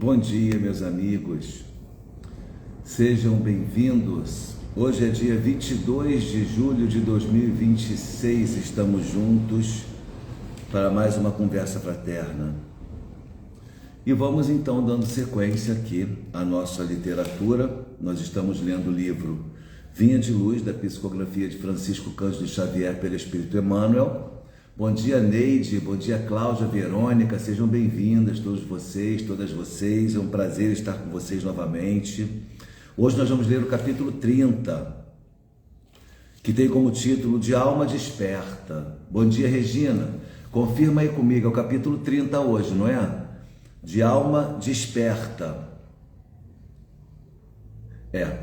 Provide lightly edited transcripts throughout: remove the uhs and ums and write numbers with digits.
Bom dia, meus amigos. Sejam bem-vindos. Hoje é dia 22 de julho de 2026. Estamos juntos para mais uma conversa fraterna. E vamos então dando sequência aqui à nossa literatura. Nós estamos lendo o livro Vinha de Luz, da psicografia de Francisco Cândido Xavier pelo Espírito Emmanuel. Bom dia, Neide, bom dia, Cláudia, Verônica, sejam bem-vindas, todos vocês, todas vocês, é um prazer estar com vocês novamente. Hoje nós vamos ler o capítulo 30, que tem como título De Alma Desperta. Bom dia, Regina, confirma aí comigo, é o capítulo 30 hoje, não é? De Alma Desperta.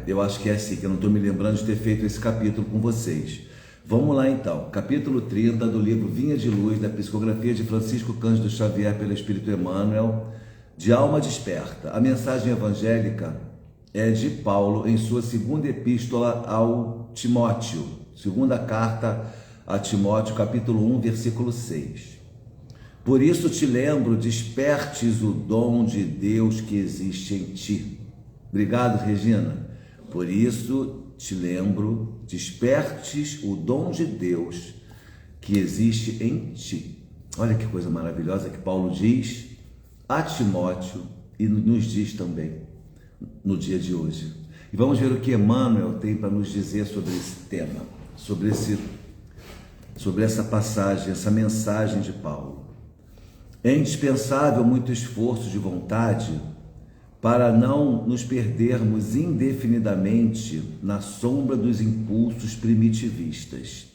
Eu acho que é assim, que eu não estou me lembrando de ter feito esse capítulo com vocês. Vamos lá então, capítulo 30 do livro Vinha de Luz, da psicografia de Francisco Cândido Xavier pelo Espírito Emmanuel, De Alma Desperta. A mensagem evangélica é de Paulo em sua segunda epístola ao Timóteo, segunda carta a Timóteo, capítulo 1, versículo 6. Por isso te lembro, despertes o dom de Deus que existe em ti. Obrigado, Regina. Por isso te lembro, despertes o dom de Deus que existe em ti. Olha que coisa maravilhosa que Paulo diz a Timóteo e nos diz também no dia de hoje. E vamos ver o que Emmanuel tem para nos dizer sobre esse tema, sobre essa passagem, essa mensagem de Paulo. É indispensável muito esforço de vontade para não nos perdermos indefinidamente na sombra dos impulsos primitivistas.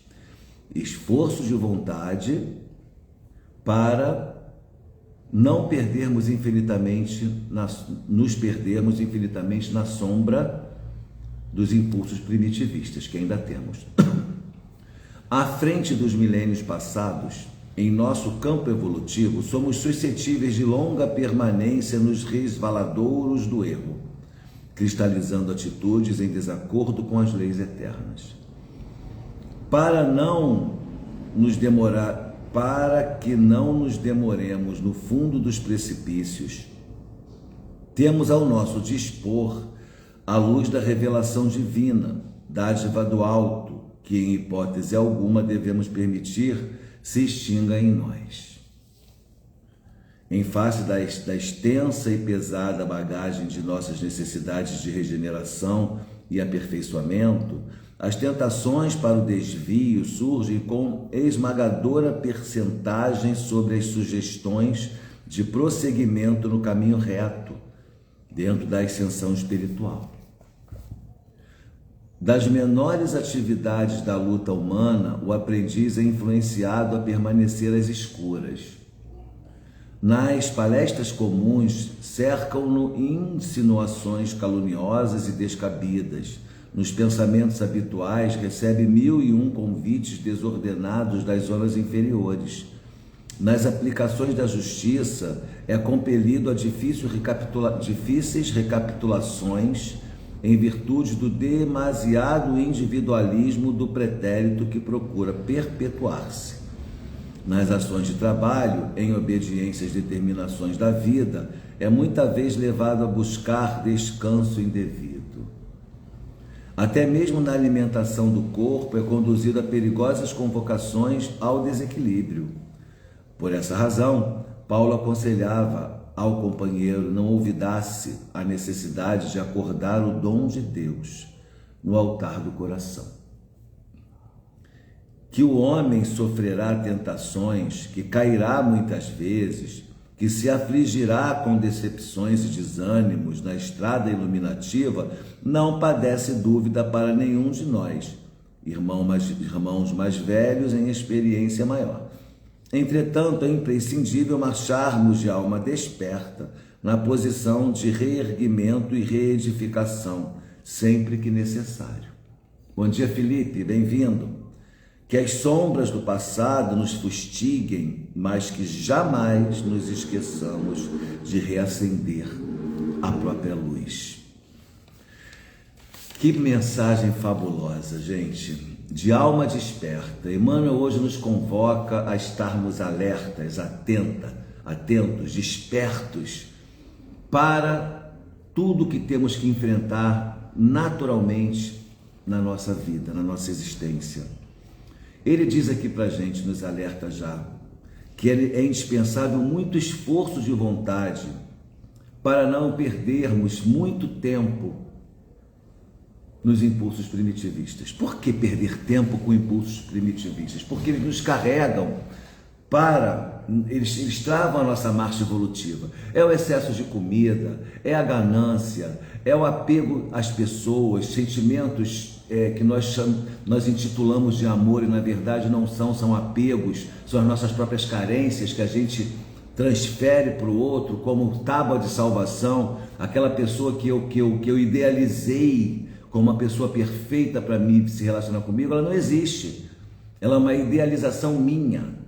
Esforço de vontade para não perdermos nos perdermos infinitamente na sombra dos impulsos primitivistas que ainda temos. À frente dos milênios passados, em nosso campo evolutivo, somos suscetíveis de longa permanência nos resvaladouros do erro, cristalizando atitudes em desacordo com as leis eternas. Para que não nos demoremos no fundo dos precipícios, temos ao nosso dispor a luz da revelação divina, dádiva do alto, que em hipótese alguma devemos permitir se extinga em nós. Em face da extensa e pesada bagagem de nossas necessidades de regeneração e aperfeiçoamento, as tentações para o desvio surgem com esmagadora percentagem sobre as sugestões de prosseguimento no caminho reto, dentro da ascensão espiritual. Das menores atividades da luta humana, o aprendiz é influenciado a permanecer às escuras. Nas palestras comuns, cercam-no insinuações caluniosas e descabidas. Nos pensamentos habituais, recebe 1001 convites desordenados das zonas inferiores. Nas aplicações da justiça, é compelido a difíceis recapitulações em virtude do demasiado individualismo do pretérito que procura perpetuar-se. Nas ações de trabalho, em obediência às determinações da vida, é muita vez levado a buscar descanso indevido. Até mesmo na alimentação do corpo é conduzido a perigosas convocações ao desequilíbrio. Por essa razão, Paulo aconselhava ao companheiro não olvidasse a necessidade de acordar o dom de Deus no altar do coração. Que o homem sofrerá tentações, que cairá muitas vezes, que se afligirá com decepções e desânimos na estrada iluminativa, não padece dúvida para nenhum de nós, irmãos mais velhos em experiência maior. Entretanto, é imprescindível marcharmos de alma desperta na posição de reerguimento e reedificação, sempre que necessário. Bom dia, Felipe, bem-vindo. Que as sombras do passado nos fustiguem, mas que jamais nos esqueçamos de reacender a própria luz. Que mensagem fabulosa, gente! De alma desperta. Emmanuel hoje nos convoca a estarmos alertas, atentos, despertos para tudo que temos que enfrentar naturalmente na nossa vida, na nossa existência. Ele diz aqui para a gente, nos alerta já, que é indispensável muito esforço de vontade para não perdermos muito tempo nos impulsos primitivistas. Por que perder tempo com impulsos primitivistas? Porque eles nos carregam eles travam a nossa marcha evolutiva. É o excesso de comida, é a ganância, é o apego às pessoas, sentimentos que nós intitulamos de amor e na verdade não são apegos, são as nossas próprias carências que a gente transfere para o outro como tábua de salvação, aquela pessoa que eu idealizei como uma pessoa perfeita para mim se relacionar comigo, ela não existe, ela é uma idealização minha.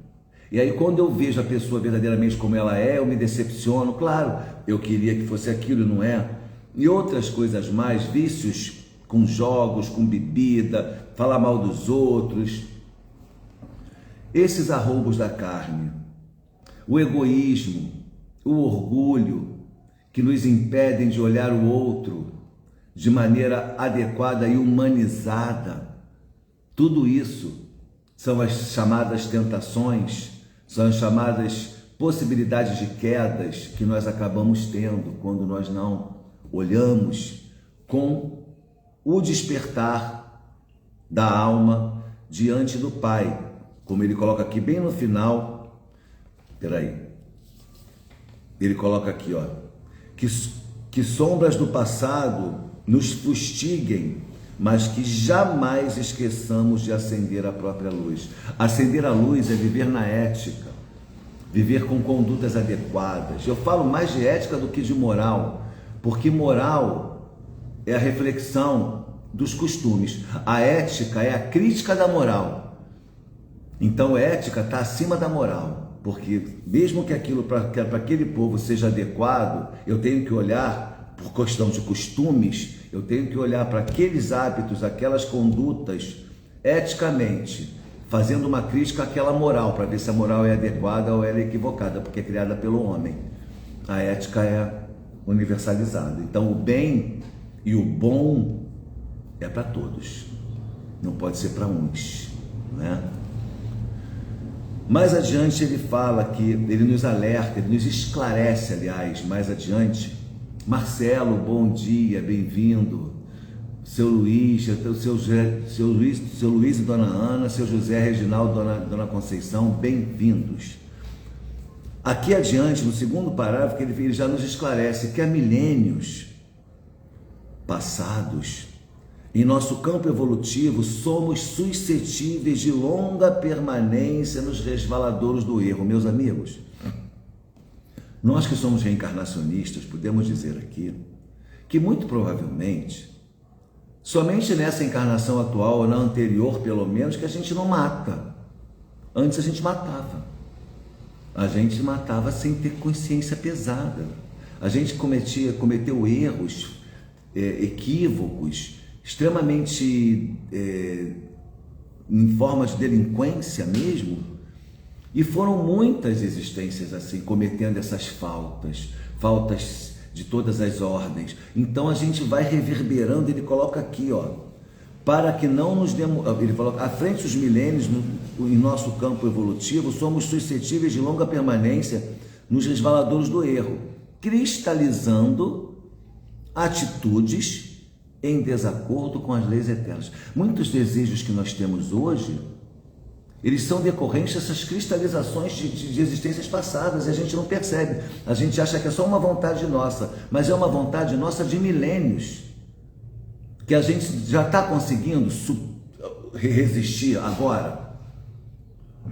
E aí quando eu vejo a pessoa verdadeiramente como ela é, eu me decepciono. Claro, eu queria que fosse aquilo e não é. E outras coisas mais, vícios com jogos, com bebida, falar mal dos outros. Esses arroubos da carne, o egoísmo, o orgulho, que nos impedem de olhar o outro de maneira adequada e humanizada. Tudo isso são as chamadas tentações, são as chamadas possibilidades de quedas que nós acabamos tendo quando nós não olhamos com o despertar da alma diante do Pai. Como ele coloca aqui bem no final, ele coloca aqui, ó, que sombras do passado nos fustiguem, mas que jamais esqueçamos de acender a própria luz. Acender a luz é viver na ética, viver com condutas adequadas. Eu falo mais de ética do que de moral, porque moral é a reflexão dos costumes. A ética é a crítica da moral. Então, ética está acima da moral, porque mesmo que aquilo para aquele povo seja adequado, eu tenho que olhar por questão de costumes, eu tenho que olhar para aqueles hábitos, aquelas condutas, eticamente, fazendo uma crítica àquela moral, para ver se a moral é adequada ou ela é equivocada, porque é criada pelo homem. A ética é universalizada. Então, o bem e o bom é para todos, não pode ser para uns, né? Mais adiante ele fala que, ele nos alerta, ele nos esclarece, aliás, mais adiante. Marcelo, bom dia, bem-vindo. Seu Luiz, seu Luiz e Dona Ana, seu José, Reginaldo, Dona Conceição, bem-vindos. Aqui adiante, no segundo parágrafo, ele já nos esclarece que há milênios passados, em nosso campo evolutivo, somos suscetíveis de longa permanência nos resvaladouros do erro. Meus amigos, nós que somos reencarnacionistas, podemos dizer aqui que muito provavelmente, somente nessa encarnação atual, ou na anterior pelo menos, que a gente não mata. Antes a gente matava. A gente matava sem ter consciência pesada. A gente cometeu erros, equívocos, extremamente em forma de delinquência mesmo, e foram muitas existências assim, cometendo essas faltas de todas as ordens. Então a gente vai reverberando, ele coloca aqui, ó, para que não nos demos, ele falou, à frente dos milênios, em nosso campo evolutivo, somos suscetíveis de longa permanência nos resvaladouros do erro, cristalizando atitudes em desacordo com as leis eternas. Muitos desejos que nós temos hoje, eles são decorrentes dessas cristalizações de existências passadas, e a gente não percebe. A gente acha que é só uma vontade nossa, mas é uma vontade nossa de milênios, que a gente já está conseguindo resistir agora.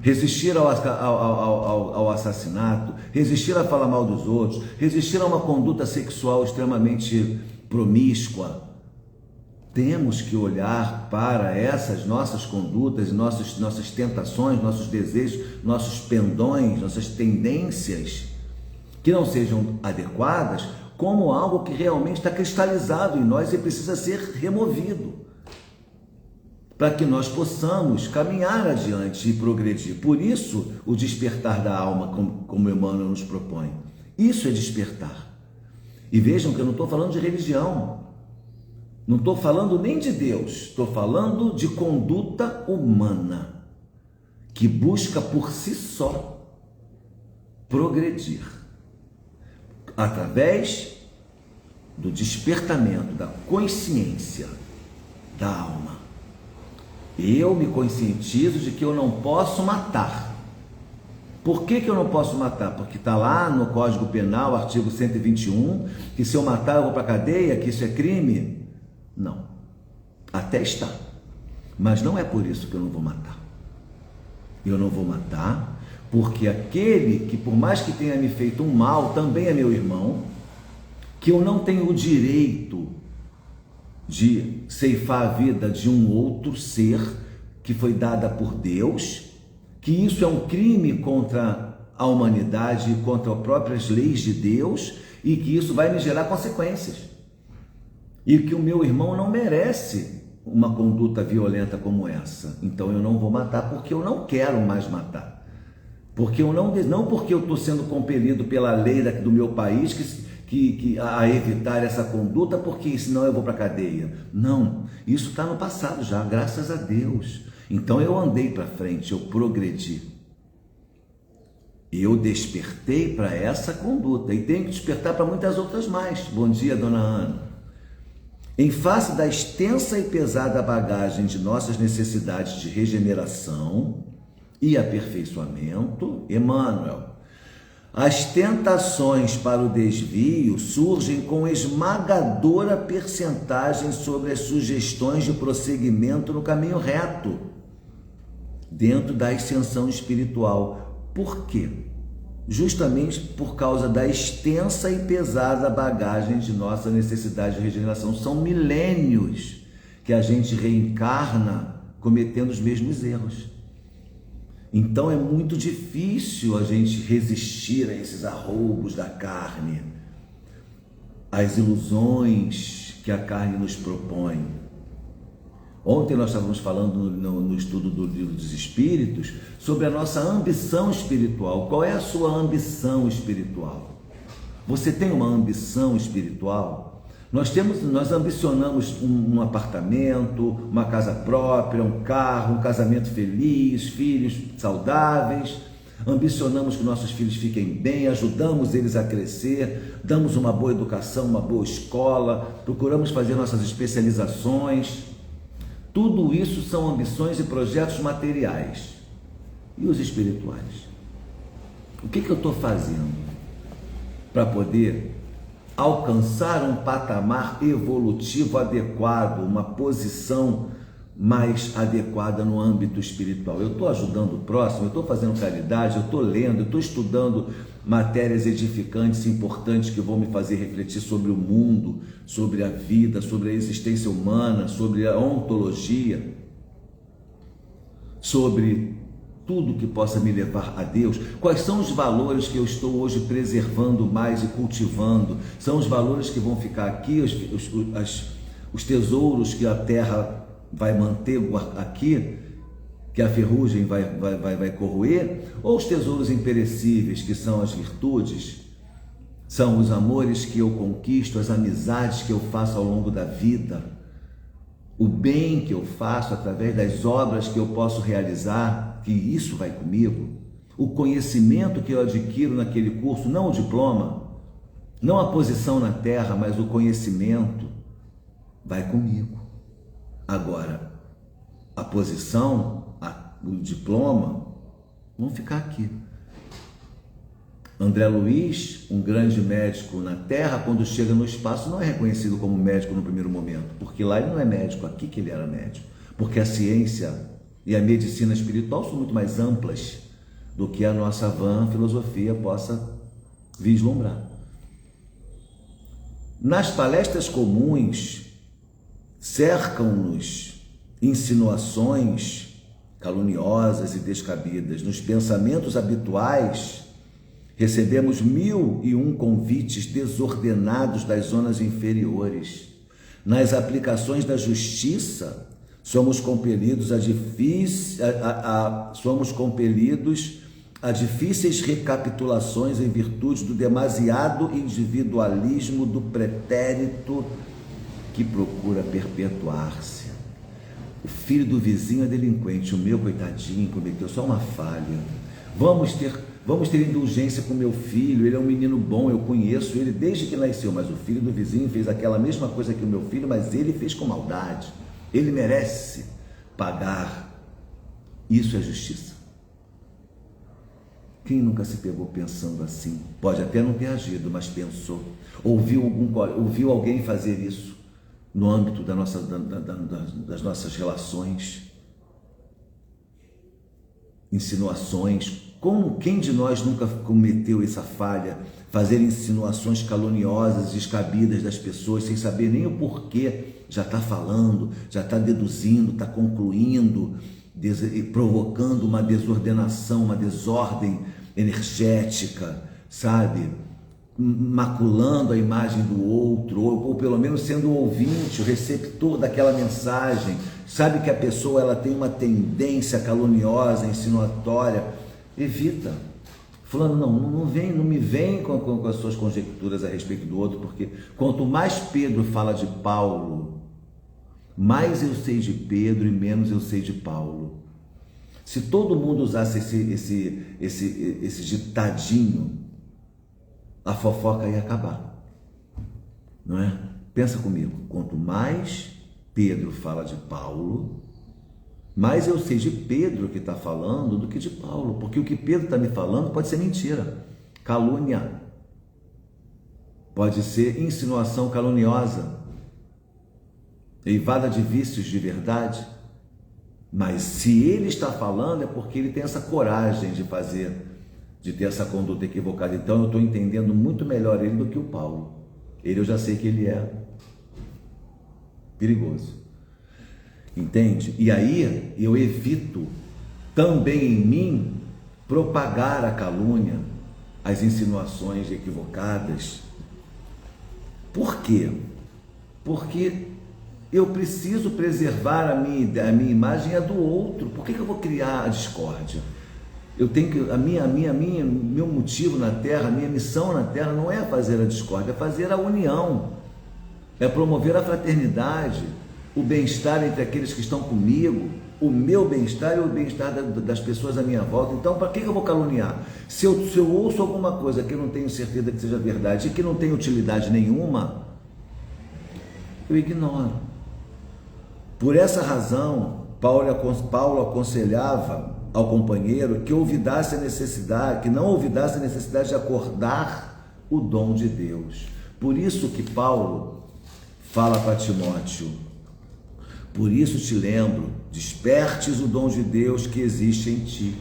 Resistir ao assassinato, resistir a falar mal dos outros, resistir a uma conduta sexual extremamente promíscua. Temos que olhar para essas nossas condutas, nossas tentações, nossos desejos, nossos pendões, nossas tendências que não sejam adequadas, como algo que realmente está cristalizado em nós e precisa ser removido, para que nós possamos caminhar adiante e progredir. Por isso, o despertar da alma, como Emmanuel nos propõe. Isso é despertar. E vejam que eu não estou falando de religião, não estou falando nem de Deus, estou falando de conduta humana, que busca por si só progredir, através do despertamento da consciência da alma. Eu me conscientizo de que eu não posso matar. Por que eu não posso matar? Porque está lá no Código Penal, artigo 121, que se eu matar eu vou para a cadeia, que isso é crime? Não. Até está. Mas não é por isso que eu não vou matar. Eu não vou matar porque aquele que, por mais que tenha me feito um mal, também é meu irmão, que eu não tenho o direito de ceifar a vida de um outro ser que foi dada por Deus, que isso é um crime contra a humanidade e contra as próprias leis de Deus, e que isso vai me gerar consequências. E que o meu irmão não merece uma conduta violenta como essa. Então eu não vou matar porque eu não quero mais matar. Porque eu não porque eu estou sendo compelido pela lei do meu país a evitar essa conduta, porque senão eu vou para a cadeia. Não, isso está no passado já, graças a Deus. Então eu andei para frente, eu progredi. Eu despertei para essa conduta e tenho que despertar para muitas outras mais. Bom dia, dona Ana. Em face da extensa e pesada bagagem de nossas necessidades de regeneração e aperfeiçoamento, Emmanuel, as tentações para o desvio surgem com esmagadora percentagem sobre as sugestões de prosseguimento no caminho reto, dentro da ascensão espiritual. Por quê? Justamente por causa da extensa e pesada bagagem de nossa necessidade de regeneração. São milênios que a gente reencarna cometendo os mesmos erros. Então é muito difícil a gente resistir a esses arroubos da carne, às ilusões que a carne nos propõe. Ontem nós estávamos falando no estudo do Livro dos Espíritos sobre a nossa ambição espiritual. Qual é a sua ambição espiritual? Você tem uma ambição espiritual? Nós ambicionamos um apartamento, uma casa própria, um carro, um casamento feliz, filhos saudáveis. Ambicionamos que nossos filhos fiquem bem, ajudamos eles a crescer, damos uma boa educação, uma boa escola, procuramos fazer nossas especializações. Tudo isso são ambições e projetos materiais. E os espirituais? O que eu estou fazendo para poder alcançar um patamar evolutivo adequado, uma posição mais adequada no âmbito espiritual? Eu estou ajudando o próximo, eu estou fazendo caridade, eu estou lendo, eu estou estudando matérias edificantes e importantes que vão me fazer refletir sobre o mundo, sobre a vida, sobre a existência humana, sobre a ontologia, sobre tudo que possa me levar a Deus. Quais são os valores que eu estou hoje preservando mais e cultivando? São os valores que vão ficar aqui, os tesouros que a terra vai manter aqui, que a ferrugem vai corroer? Ou os tesouros imperecíveis, que são as virtudes, são os amores que eu conquisto, as amizades que eu faço ao longo da vida, o bem que eu faço através das obras que eu posso realizar, que isso vai comigo, o conhecimento que eu adquiro naquele curso, não o diploma, não a posição na terra, mas o conhecimento vai comigo. Agora, a posição, o diploma, vão ficar aqui. André Luiz, um grande médico na Terra, quando chega no espaço, não é reconhecido como médico no primeiro momento, porque lá ele não é médico, aqui que ele era médico, porque a ciência e a medicina espiritual são muito mais amplas do que a nossa vã filosofia possa vislumbrar. Nas palestras comuns, cercam-nos insinuações caluniosas e descabidas. Nos pensamentos habituais, recebemos 1001 convites desordenados das zonas inferiores. Nas aplicações da justiça, somos compelidos a difíceis recapitulações em virtude do demasiado individualismo do pretérito que procura perpetuar-se. O filho do vizinho é delinquente, o meu coitadinho cometeu só uma falha. Vamos ter indulgência com meu filho, ele é um menino bom, eu conheço ele desde que nasceu, mas o filho do vizinho fez aquela mesma coisa que o meu filho, mas ele fez com maldade. Ele merece pagar. Isso é justiça. Quem nunca se pegou pensando assim? Pode até não ter agido, mas pensou. Ouviu alguém fazer isso no âmbito das nossas relações, insinuações. Quem de nós nunca cometeu essa falha? Fazer insinuações caluniosas, descabidas das pessoas, sem saber nem o porquê. Já está falando, já está deduzindo, está concluindo, provocando uma desordenação, uma desordem energética, sabe? Maculando a imagem do outro, ou pelo menos sendo o ouvinte, o receptor daquela mensagem. Sabe que a pessoa ela tem uma tendência caluniosa, insinuatória. Evita. Fulano, não me vem com as suas conjecturas a respeito do outro, porque quanto mais Pedro fala de Paulo, mais eu sei de Pedro e menos eu sei de Paulo. Se todo mundo usasse esse ditadinho, a fofoca ia acabar, não é? Pensa comigo, quanto mais Pedro fala de Paulo, mais eu sei de Pedro que está falando do que de Paulo, porque o que Pedro está me falando pode ser mentira, calúnia, pode ser insinuação caluniosa, eivada de vícios de verdade, mas se ele está falando é porque ele tem essa coragem de ter essa conduta equivocada. Então eu estou entendendo muito melhor ele do que o Paulo. Ele eu já sei que ele é perigoso. Entende? E aí eu evito também em mim propagar a calúnia, as insinuações equivocadas. Por quê? Porque eu preciso preservar a minha imagem e a do outro. Por que eu vou criar a discórdia? Eu tenho que, meu motivo na Terra, a minha missão na Terra não é fazer a discórdia, é fazer a união, é promover a fraternidade, o bem-estar entre aqueles que estão comigo, o meu bem-estar e o bem-estar das pessoas à minha volta. Então, para que eu vou caluniar? Se eu ouço alguma coisa que eu não tenho certeza que seja verdade e que não tem utilidade nenhuma, eu ignoro. Por essa razão, Paulo aconselhava ao companheiro que não olvidasse a necessidade de acordar o dom de Deus. Por isso que Paulo fala para Timóteo: por isso te lembro, despertes o dom de Deus que existe em ti.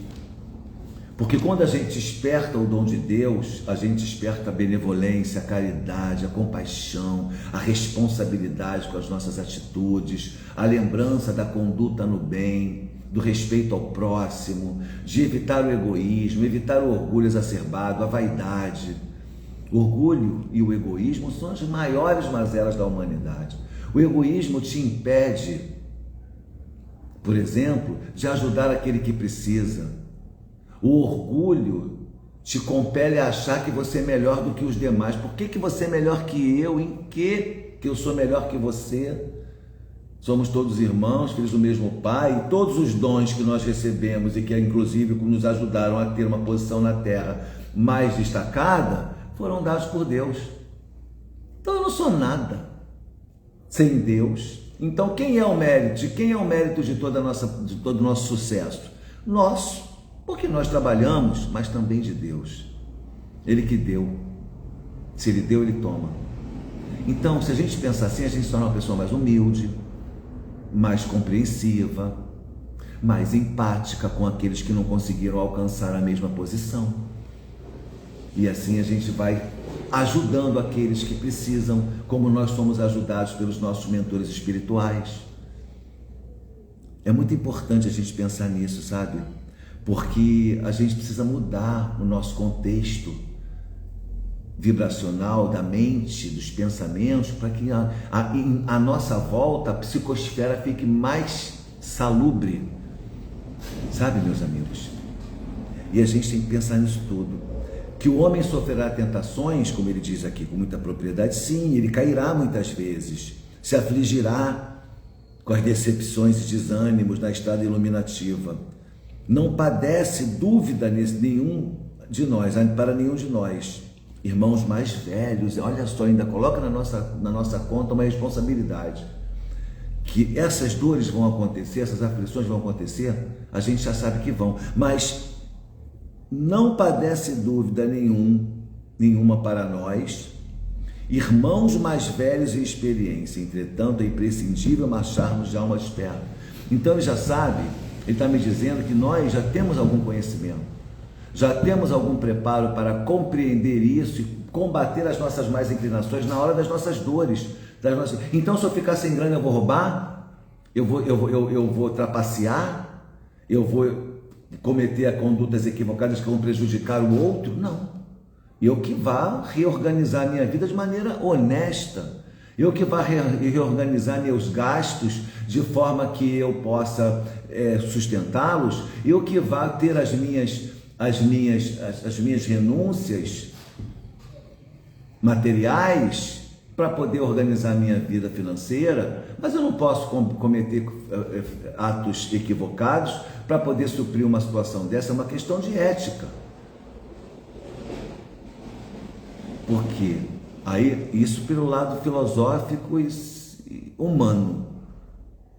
Porque quando a gente desperta o dom de Deus, a gente desperta a benevolência, a caridade, a compaixão, a responsabilidade com as nossas atitudes, a lembrança da conduta no bem, do respeito ao próximo, de evitar o egoísmo, evitar o orgulho exacerbado, a vaidade. O orgulho e o egoísmo são as maiores mazelas da humanidade. O egoísmo te impede, por exemplo, de ajudar aquele que precisa. O orgulho te compele a achar que você é melhor do que os demais. Por que você é melhor que eu? Em que eu sou melhor que você? Somos todos irmãos, filhos do mesmo Pai, e todos os dons que nós recebemos e que inclusive nos ajudaram a ter uma posição na Terra mais destacada, foram dados por Deus. Então eu não sou nada sem Deus. Então quem é o mérito? Quem é o mérito de todo o nosso sucesso? Nosso. Porque nós trabalhamos, mas também de Deus. Ele que deu. Se Ele deu, Ele toma. Então, se a gente pensar assim, a gente se torna uma pessoa mais humilde, mais compreensiva, mais empática com aqueles que não conseguiram alcançar a mesma posição. E assim a gente vai ajudando aqueles que precisam, como nós somos ajudados pelos nossos mentores espirituais. É muito importante a gente pensar nisso, sabe? Porque a gente precisa mudar o nosso contexto vibracional da mente, dos pensamentos, para que a nossa volta, a psicosfera fique mais salubre. Sabe, meus amigos? E a gente tem que pensar nisso tudo. Que o homem sofrerá tentações, como ele diz aqui com muita propriedade, sim, ele cairá muitas vezes, se afligirá com as decepções e desânimos na estrada iluminativa. Não padece dúvida nenhum de nós, para nenhum de nós. Irmãos mais velhos, olha só, ainda coloca na nossa conta uma responsabilidade. Que essas dores vão acontecer, essas aflições vão acontecer, a gente já sabe que vão, mas não padece dúvida nenhuma para nós, irmãos mais velhos em experiência, entretanto é imprescindível marcharmos de alma esperta. Então ele já sabe, ele está me dizendo que nós já temos algum conhecimento, já temos algum preparo para compreender isso e combater as nossas más inclinações na hora das nossas dores. Então, se eu ficar sem grana, eu vou roubar, eu vou trapacear, eu vou cometer condutas equivocadas que vão prejudicar o outro? Não. Eu que vá reorganizar minha vida de maneira honesta, eu que vá reorganizar meus gastos de forma que eu possa sustentá-los, eu que vá ter as minhas renúncias materiais para poder organizar minha vida financeira, mas eu não posso cometer atos equivocados para poder suprir uma situação dessa. É uma questão de ética. Porque aí, isso pelo lado filosófico e humano,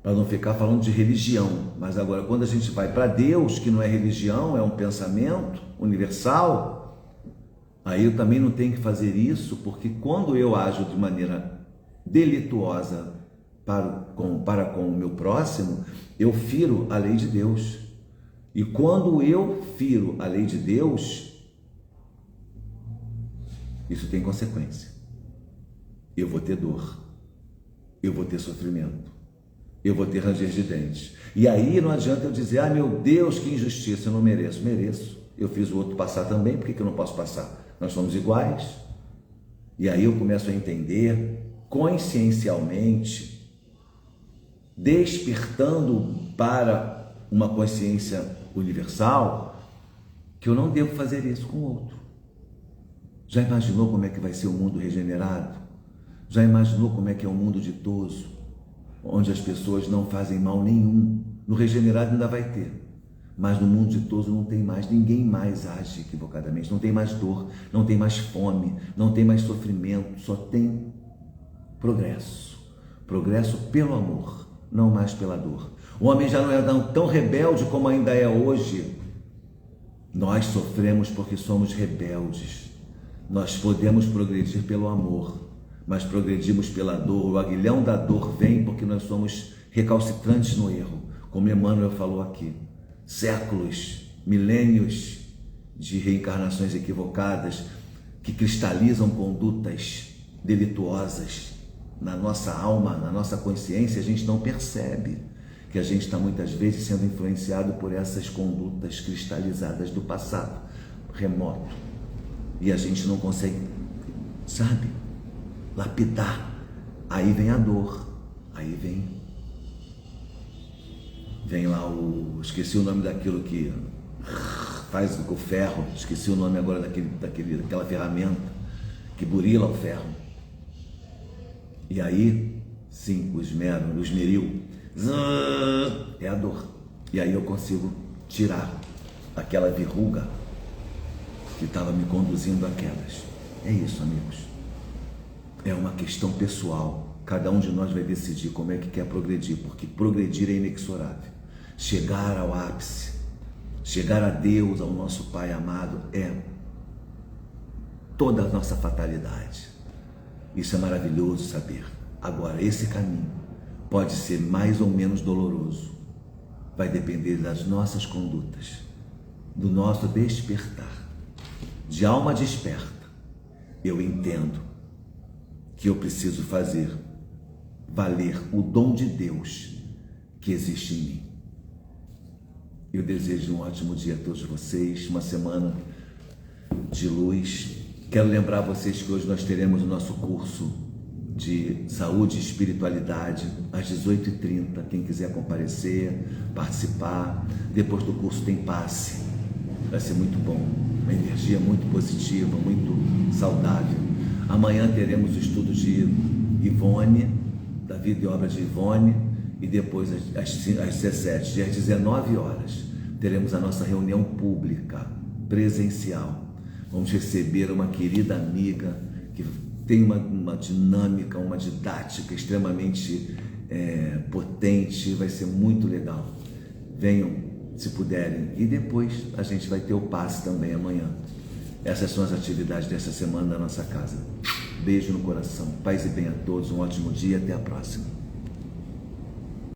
para não ficar falando de religião. Mas agora, quando a gente vai para Deus, que não é religião, é um pensamento universal, aí eu também não tenho que fazer isso, porque quando eu ajo de maneira delituosa para com o meu próximo, eu firo a lei de Deus. E quando eu firo a lei de Deus, isso tem consequência. Eu vou ter dor, eu vou ter sofrimento, eu vou ter ranger de dentes. E aí não adianta eu dizer, meu Deus, que injustiça, eu não mereço. Mereço. Eu fiz o outro passar também, por que eu não posso passar? Nós somos iguais. E aí eu começo a entender consciencialmente, despertando para uma consciência universal, que eu não devo fazer isso com o outro. Já imaginou como é que vai ser o mundo regenerado? Já imaginou como é que é o mundo ditoso, onde as pessoas não fazem mal nenhum? No regenerado ainda vai ter, mas no mundo ditoso não tem mais, ninguém mais age equivocadamente, não tem mais dor, não tem mais fome, não tem mais sofrimento, só tem progresso. Progresso pelo amor, não mais pela dor. O homem já não é tão rebelde como ainda é hoje. Nós sofremos porque somos rebeldes. Nós podemos progredir pelo amor, mas progredimos pela dor. O aguilhão da dor vem porque nós somos recalcitrantes no erro, como Emmanuel falou aqui. Séculos, milênios de reencarnações equivocadas que cristalizam condutas delituosas na nossa alma, na nossa consciência. A gente não percebe que a gente está muitas vezes sendo influenciado por essas condutas cristalizadas do passado remoto. E a gente não consegue, sabe, lapidar. Aí vem a dor, aí vem lá esqueci o nome daquilo que faz o ferro, esqueci o nome agora daquela ferramenta que burila o ferro. E aí, sim, o esmeril, é a dor. E aí eu consigo tirar aquela verruga que estava me conduzindo a quedas. É isso, amigos. É uma questão pessoal. Cada um de nós vai decidir como é que quer progredir, porque progredir é inexorável. Chegar ao ápice, chegar a Deus, ao nosso Pai amado, é toda a nossa fatalidade. Isso é maravilhoso saber. Agora, esse caminho pode ser mais ou menos doloroso. Vai depender das nossas condutas, do nosso despertar. De alma desperta, eu entendo que eu preciso fazer valer o dom de Deus que existe em mim. Eu desejo um ótimo dia a todos vocês, uma semana de luz. Quero lembrar vocês que hoje nós teremos o nosso curso de saúde e espiritualidade às 18h30. Quem quiser comparecer, participar. Depois do curso tem passe Vai ser muito bom, uma energia muito positiva, muito saudável. Amanhã teremos o estudo de Ivone, da vida e obra de Ivone, e depois às 17 e às 19 horas teremos a nossa reunião pública, presencial. Vamos receber uma querida amiga que tem uma dinâmica, uma didática extremamente potente, vai ser muito legal. Venham, se puderem, e depois a gente vai ter o passe também amanhã. Essas são as atividades dessa semana na nossa casa. Beijo no coração, paz e bem a todos, um ótimo dia, até a próxima.